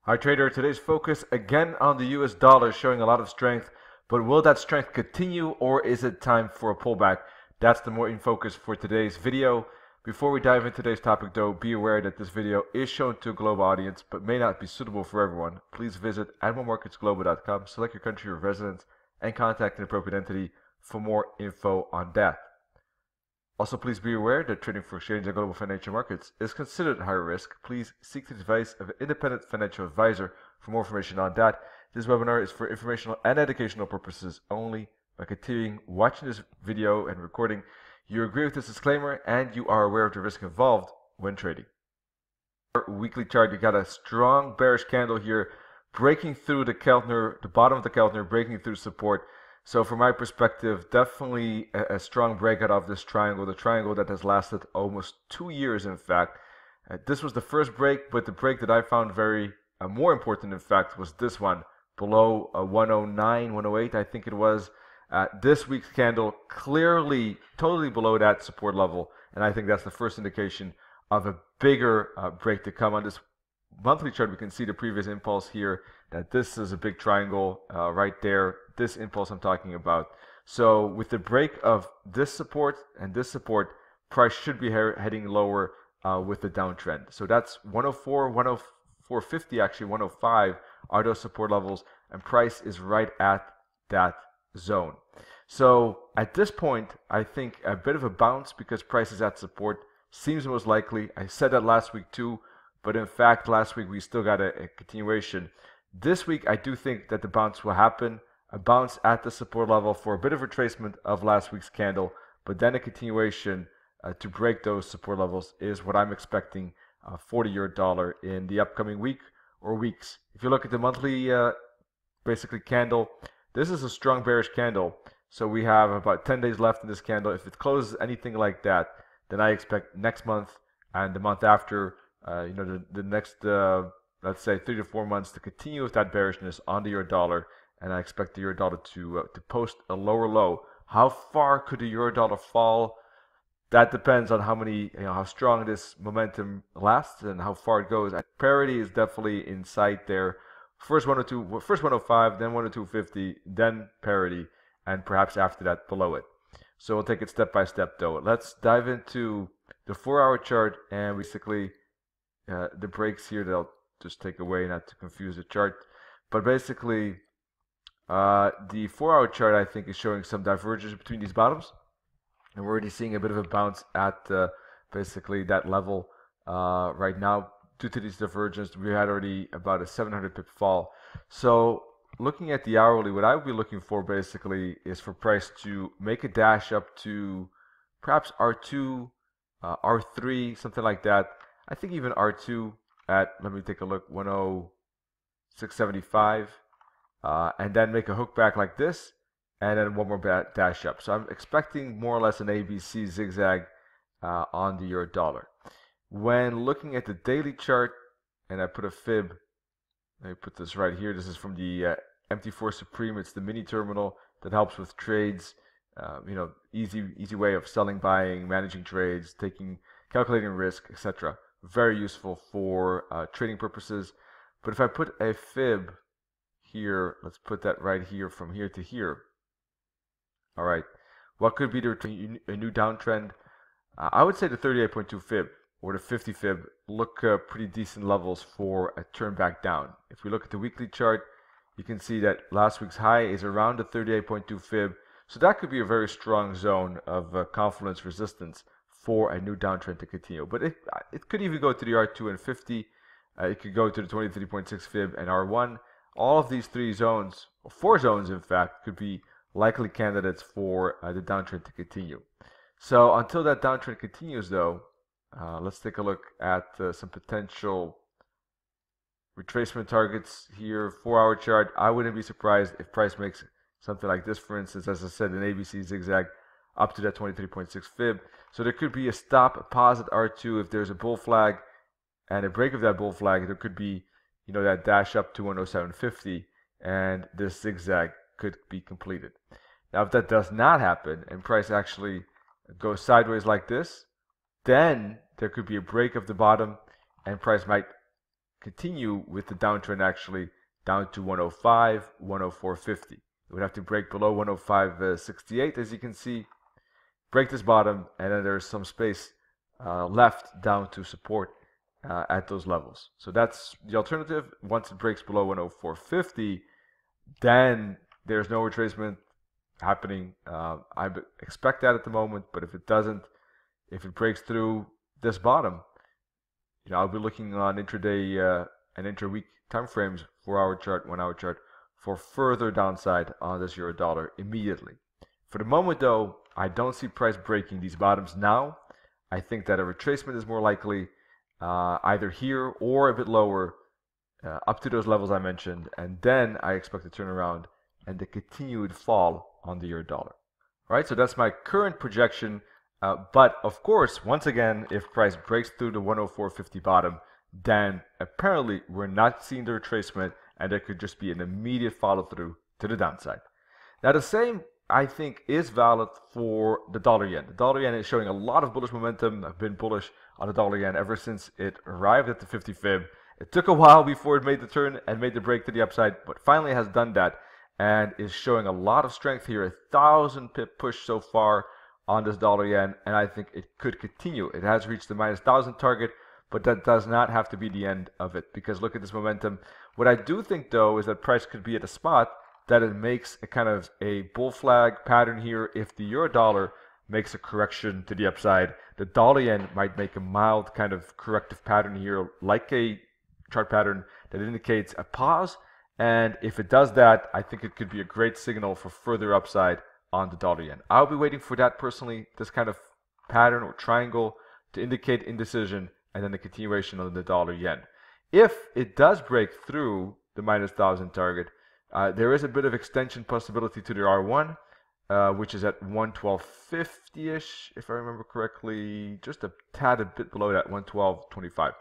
Hi trader, today's focus again on the US dollar showing a lot of strength, but will that strength continue or is it time for a pullback? That's the more in focus for today's video. Before we dive into today's topic though, be aware that this video is shown to a global audience but may not be suitable for everyone. Please visit animalmarketsglobal.com, select your country of residence, and contact an appropriate entity for more info on that. Also, please be aware that trading for exchange and global financial markets is considered high risk. Please seek the advice of an independent financial advisor for more information on that. This webinar is for informational and educational purposes only. By continuing watching this video and recording, you agree with this disclaimer and you are aware of the risk involved when trading. Weekly chart, you got a strong bearish candle here, breaking through the Keltner, the bottom of the Keltner, breaking through support. So from my perspective, definitely a strong breakout of this triangle, the triangle that has lasted almost 2 years in fact. This was the first break, but the break that I found very more important in fact was this one, below 109, 108 I think it was. This week's candle clearly totally below that support level, and I think that's the first indication of a bigger break to come. On this monthly chart, we can see the previous impulse here, that this is a big triangle right there, this impulse I'm talking about. So with the break of this support and this support, price should be heading lower with the downtrend. So that's 104, 104.50, actually 105 are those support levels, and price is right at that zone. So at this point, I think a bit of a bounce because price is at support seems most likely. I said that last week too, but in fact last week we still got a continuation. This week I do think that the bounce will happen, a bounce at the support level for a bit of retracement of last week's candle, but then a continuation to break those support levels is what I'm expecting for the euro dollar in the upcoming week or weeks. If you look at the monthly basically candle, this is a strong bearish candle, so we have about 10 days left in this candle. If it closes anything like that, then I expect next month and the month after, the next let's say 3 to 4 months to continue with that bearishness on the euro dollar, and I expect the euro dollar to post a lower low. How far could the euro dollar fall? That depends on how strong this momentum lasts and how far it goes. Parity is definitely in sight there. First 102, first 105, then 102.50, then parity, and perhaps after that below it. So we'll take it step by step though. Let's dive into the 4-hour chart and basically the breaks here that I'll just take away not to confuse the chart. But basically the 4-hour chart I think is showing some divergence between these bottoms, and we're already seeing a bit of a bounce at basically that level right now. Due to these divergences, we had already about a 700 pip fall. So looking at the hourly, what I would be looking for basically is for price to make a dash up to perhaps R2, R3, something like that. I think even R2 at, let me take a look, 106.75, and then make a hook back like this, and then one more dash up. So I'm expecting more or less an ABC zigzag on the euro dollar. When looking at the daily chart, and I put a fib, let me put this right here. This is from the MT4 Supreme. It's the mini terminal that helps with trades. Easy way of selling, buying, managing trades, calculating risk, etc. Very useful for trading purposes. But if I put a fib here, let's put that right here from here to here. All right, what could be a new downtrend? I would say the 38.2 fib or the 50 fib look pretty decent levels for a turn back down. If we look at the weekly chart, you can see that last week's high is around the 38.2 fib. So that could be a very strong zone of confluence resistance for a new downtrend to continue. But it could even go to the R2 and 50. It could go to the 23.6 fib and R1. All of these 3 zones, or 4 zones in fact, could be likely candidates for the downtrend to continue. So until that downtrend continues though, let's take a look at some potential retracement targets here. 4-hour chart, I wouldn't be surprised if price makes something like this, for instance, as I said, an ABC zigzag up to that 23.6 fib. So there could be a stop, a pause at R2 if there's a bull flag, and a break of that bull flag, there could be, that dash up to 107.50, and this zigzag could be completed. Now, if that does not happen and price actually goes sideways like this, then there could be a break of the bottom and price might continue with the downtrend actually down to 105, 104.50. It would have to break below 105.68, as you can see, break this bottom, and then there's some space left down to support at those levels. So that's the alternative. Once it breaks below 104.50, then there's no retracement happening. I expect that at the moment, but if it doesn't, if it breaks through this bottom, I'll be looking on intraday and intra-week time frames, 4-hour chart, 1-hour chart, for further downside on this euro dollar immediately. For the moment though, I don't see price breaking these bottoms now. I think that a retracement is more likely either here or a bit lower up to those levels I mentioned, and then I expect a turnaround and the continued fall on the euro dollar. All right, so that's my current projection. But of course, once again, if price breaks through the 104.50 bottom, then apparently we're not seeing the retracement, and there could just be an immediate follow through to the downside. Now the same, I think, is valid for the dollar yen. The dollar yen is showing a lot of bullish momentum. I've been bullish on the dollar yen ever since it arrived at the 50 fib. It took a while before it made the turn and made the break to the upside, but finally has done that and is showing a lot of strength here. 1,000 pip push so far on this dollar yen, and I think it could continue. It has reached the minus 1,000 target, but that does not have to be the end of it, because look at this momentum. What I do think though is that price could be at a spot that it makes a kind of a bull flag pattern here. If the euro dollar makes a correction to the upside, the dollar yen might make a mild kind of corrective pattern here, like a chart pattern that indicates a pause. And if it does that, I think it could be a great signal for further upside on the dollar yen. I'll be waiting for that personally, this kind of pattern or triangle to indicate indecision, and then the continuation of the dollar yen. If it does break through the minus 1,000 target, there is a bit of extension possibility to the R1, which is at 112.50-ish, if I remember correctly, just a tad a bit below that, 112.25.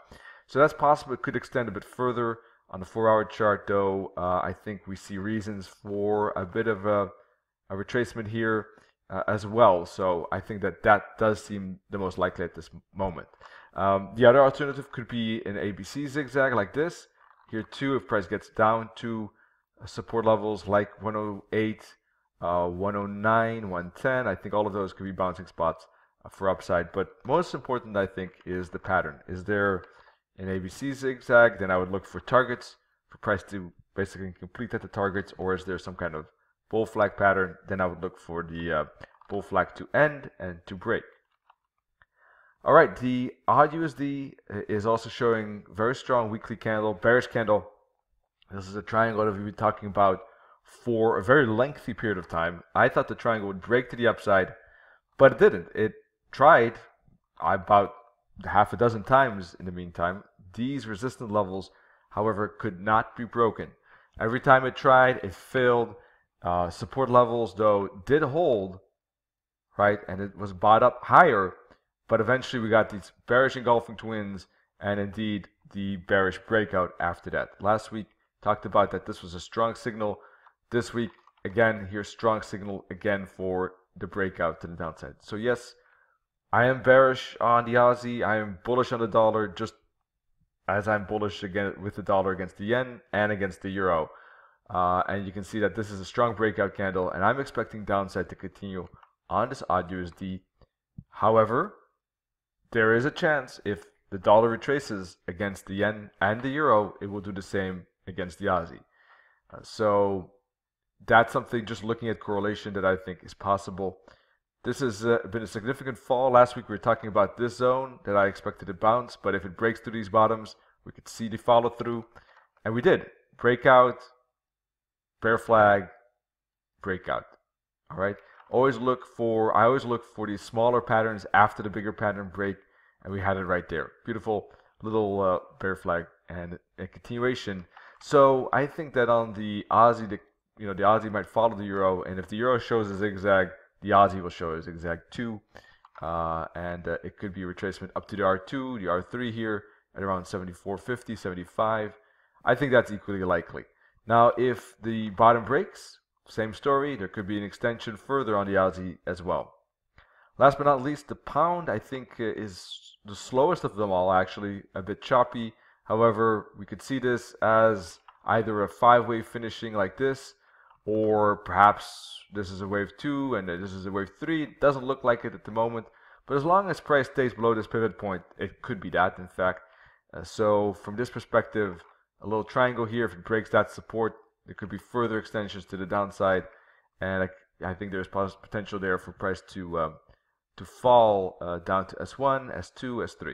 So that's possible. It could extend a bit further. On the 4-hour chart, though, I think we see reasons for a bit of a retracement here as well. So I think that does seem the most likely at this moment. The other alternative could be an ABC zigzag like this. Here too, if price gets down to support levels like 108, 109, 110, I think all of those could be bouncing spots for upside. But most important, I think, is the pattern. Is there an ABC zigzag? Then I would look for targets for price to basically complete at the targets, or is there some kind of bull flag pattern? Then I would look for the bull flag to end and to break. All right, the odd USD is also showing very strong weekly candle, bearish candle. This is a triangle that we've been talking about for a very lengthy period of time. I thought the triangle would break to the upside, but it didn't. It tried about half a dozen times in the meantime. These resistance levels, however, could not be broken. Every time it tried, it failed. Support levels, though, did hold, right? And it was bought up higher, but eventually we got these bearish engulfing twins and indeed the bearish breakout after that. Last week, talked about that this was a strong signal. This week, again, here's strong signal again for the breakout to the downside. So yes, I am bearish on the Aussie. I am bullish on the dollar, just as I'm bullish again with the dollar against the yen and against the euro. And you can see that this is a strong breakout candle, and I'm expecting downside to continue on this odd USD. However, there is a chance if the dollar retraces against the yen and the euro, it will do the same against the Aussie. So that's something, just looking at correlation, that I think is possible. This has been a significant fall. Last week we were talking about this zone that I expected to bounce, but if it breaks through these bottoms, we could see the follow through, and we did. Breakout, bear flag, breakout. All right. I always look for these smaller patterns after the bigger pattern break, and we had it right there. Beautiful little bear flag and a continuation. So I think that on the Aussie, the Aussie might follow the euro, and if the euro shows a zigzag, the Aussie will show a zigzag too, and it could be a retracement up to the R2, the R3 here at around 74.50, 75. I think that's equally likely. Now, if the bottom breaks, same story. There could be an extension further on the Aussie as well. Last but not least, the pound, I think, is the slowest of them all, actually. A bit choppy. However, we could see this as either a 5-wave finishing like this, or perhaps this is a wave 2 and this is a wave 3. It doesn't look like it at the moment, but as long as price stays below this pivot point, it could be that, in fact. So from this perspective, a little triangle here, if it breaks that support, there could be further extensions to the downside, and I think there's potential there for price to fall down to S1, S2, S3.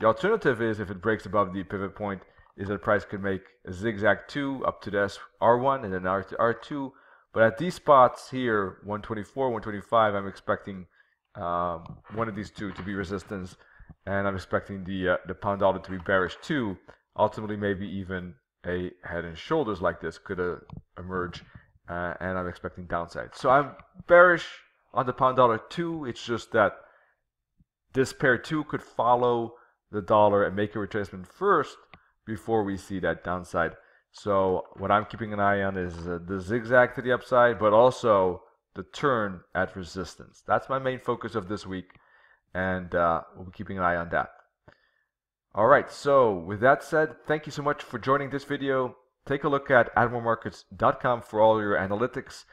The alternative is, if it breaks above the pivot point, is that price could make a zigzag 2 up to the R1 and then R to R2. But at these spots here, 124, 125, I'm expecting one of these two to be resistance, and I'm expecting the pound dollar to be bearish too. Ultimately, maybe even a head and shoulders like this could emerge, and I'm expecting downside. So I'm bearish on the pound dollar too. It's just that this pair too could follow the dollar and make a retracement first before we see that downside. So what I'm keeping an eye on is the zigzag to the upside, but also the turn at resistance. That's my main focus of this week, and we'll be keeping an eye on that. Alright, so with that said, thank you so much for joining this video. Take a look at admiralmarkets.com for all your analytics,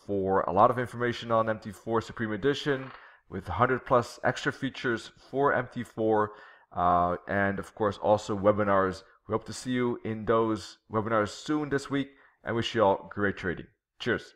for a lot of information on MT4 Supreme Edition, with 100 plus extra features for MT4, and of course also webinars. We hope to see you in those webinars soon this week, and wish you all great trading. Cheers.